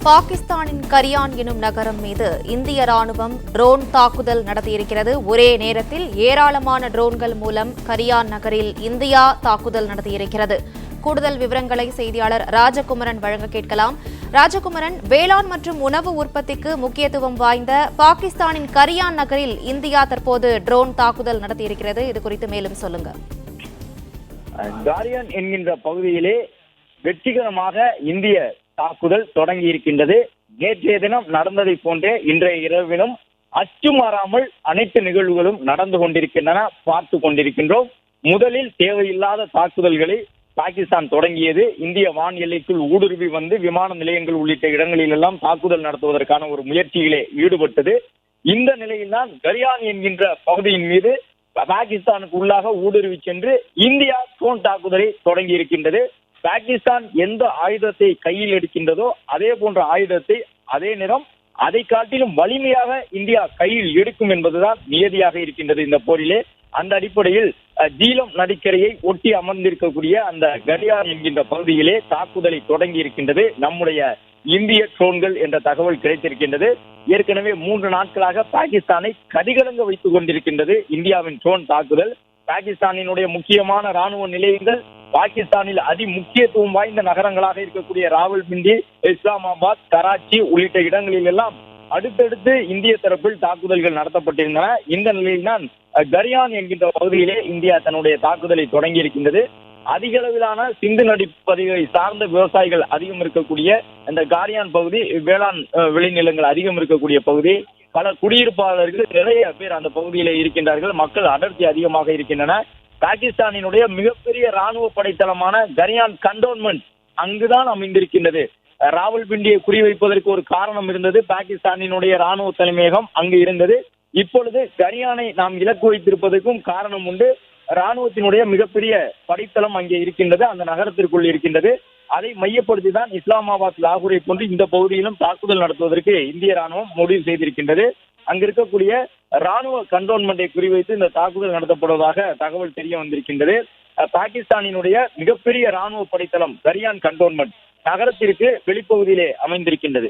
பாகிஸ்தானின் கரியான் எனும் நகரம் மீது இந்திய ராணுவம் ட்ரோன் தாக்குதல் நடத்தியிருக்கிறது. ஒரே நேரத்தில் ஏராளமான ட்ரோன்கள் மூலம் கரியான் நகரில் இந்தியா தாக்குதல் நடத்தியிருக்கிறது. கூடுதல் விவரங்களை செய்தியாளர் ராஜகுமரன் வழங்க கேட்கலாம். ராஜகுமரன், வேளாண் மற்றும் உணவு உற்பத்திக்கு முக்கியத்துவம் வாய்ந்த பாகிஸ்தானின் கரியான் நகரில் இந்தியா தற்போது ட்ரோன் தாக்குதல் நடத்தியிருக்கிறது. இது குறித்து மேலும் சொல்லுங்க. காரியான் என்கின்ற பகுதியிலே வெற்றிகரமாக இந்திய தாக்குதல் தொடங்கி இருக்கின்றது. நேற்றைய தினம் நடந்ததை போன்றே இன்றைய இரவிலும் அச்சுமாறாமல் அனைத்து நிகழ்வுகளும் நடந்து கொண்டிருக்கின்றன, பார்த்து கொண்டிருக்கின்றோம். முதலில் தேவையில்லாத தாக்குதல்களை பாகிஸ்தான் தொடங்கியது. இந்திய வான் எல்லைக்குள் ஊடுருவி வந்து விமான நிலையங்கள் உள்ளிட்ட இடங்களில் எல்லாம் தாக்குதல் நடத்துவதற்கான ஒரு முயற்சியிலே ஈடுபட்டது. இந்த நிலையில்தான் கரியான் என்கின்ற பகுதியின் மீது பாகிஸ்தானுக்கு உள்ளாக ஊடுருவி சென்று இந்தியா ட்ரோன் தாக்குதலை தொடங்கி இருக்கின்றது. பாகிஸ்தான் எந்த ஆயுதத்தை கையில் எடுக்கின்றதோ அதே போன்ற ஆயுதத்தை அதே நேரம் அதை காட்டிலும் வலிமையாக இந்தியா கையில் எடுக்கும் என்பதுதான் நியதியாக இருக்கின்றது இந்த போரிலே. அந்த அடிப்படையில் ஜீலம் நதிக்கரையை ஒட்டி அமர்ந்திருக்கக்கூடிய அந்த கரியான் என்கின்ற பகுதியிலே தாக்குதலை தொடங்கி இருக்கின்றது நம்முடைய இந்திய ட்ரோன்கள் என்ற தகவல் கிடைத்திருக்கின்றது. ஏற்கனவே 3 நாட்களாக பாகிஸ்தானை கதிகலங்க வைத்துக் கொண்டிருக்கின்றது இந்தியாவின் ட்ரோன் தாக்குதல். பாகிஸ்தானினுடைய முக்கியமான ராணுவ நிலையங்கள், பாகிஸ்தானில் அதி முக்கியத்துவம் வாய்ந்த நகரங்களாக இருக்கக்கூடிய ராவல்பிண்டி, இஸ்லாமாபாத், கராச்சி உள்ளிட்ட இடங்களில் எல்லாம் அடுத்தடுத்து இந்திய தரப்பில் தாக்குதல்கள் நடத்தப்பட்டிருந்தன. இந்த நிலையில்தான் கரியான் என்கின்ற பகுதியிலே இந்தியா தன்னுடைய தாக்குதலை தொடங்கி இருக்கின்றது. அதிக அளவிலான சிந்து நதி பகுதிகளை சார்ந்த விவசாயிகள் அதிகம் இருக்கக்கூடிய இந்த காரியான் பகுதி வேளாண் விளைநிலங்கள் அதிகம் இருக்கக்கூடிய பகுதி. பல குடியிருப்பாளர்கள் நிறைய பேர் அந்த பகுதியிலே இருக்கின்றார்கள். மக்கள் அடர்த்தி அதிகமாக இருக்கின்றன. பாகிஸ்தானினுடைய மிகப்பெரிய ராணுவ படைத்தளமான கரியான் கண்டோன்மெண்ட் அங்குதான் அமைந்திருக்கின்றது. ராவல்பிண்டியை குறிவைப்பதற்கு ஒரு காரணம் இருந்தது. பாகிஸ்தானினுடைய ராணுவ தலைமையகம் அங்கு இருந்தது. இப்பொழுது கரியானை நாம் இலக்கு வைத்திருப்பதற்கும் காரணம் உண்டு. ராணுவத்தினுடைய மிகப்பெரிய படைத்தளம் அங்கே இருக்கின்றது, அந்த நகரத்திற்குள் இருக்கின்றது. அதை மையப்படுத்தி தான் இஸ்லாமாபாத், லாகூரை போன்று இந்த பகுதியிலும் தாக்குதல் நடத்துவதற்கு இந்திய ராணுவம் முடிவு செய்திருக்கின்றது. அங்க இருக்கக்கூடிய ராணுவ கண்டோன்மெண்டை குறிவைத்து இந்த தாக்குதல் நடத்தப்படுவதாக தகவல் தெரிய வந்திருக்கின்றது. பாகிஸ்தானினுடைய மிகப்பெரிய ராணுவ படைத்தளம் கரியான் கண்டோன்மெண்ட் நகரத்திற்கு வெளிப்பகுதியிலே அமைந்திருக்கின்றது.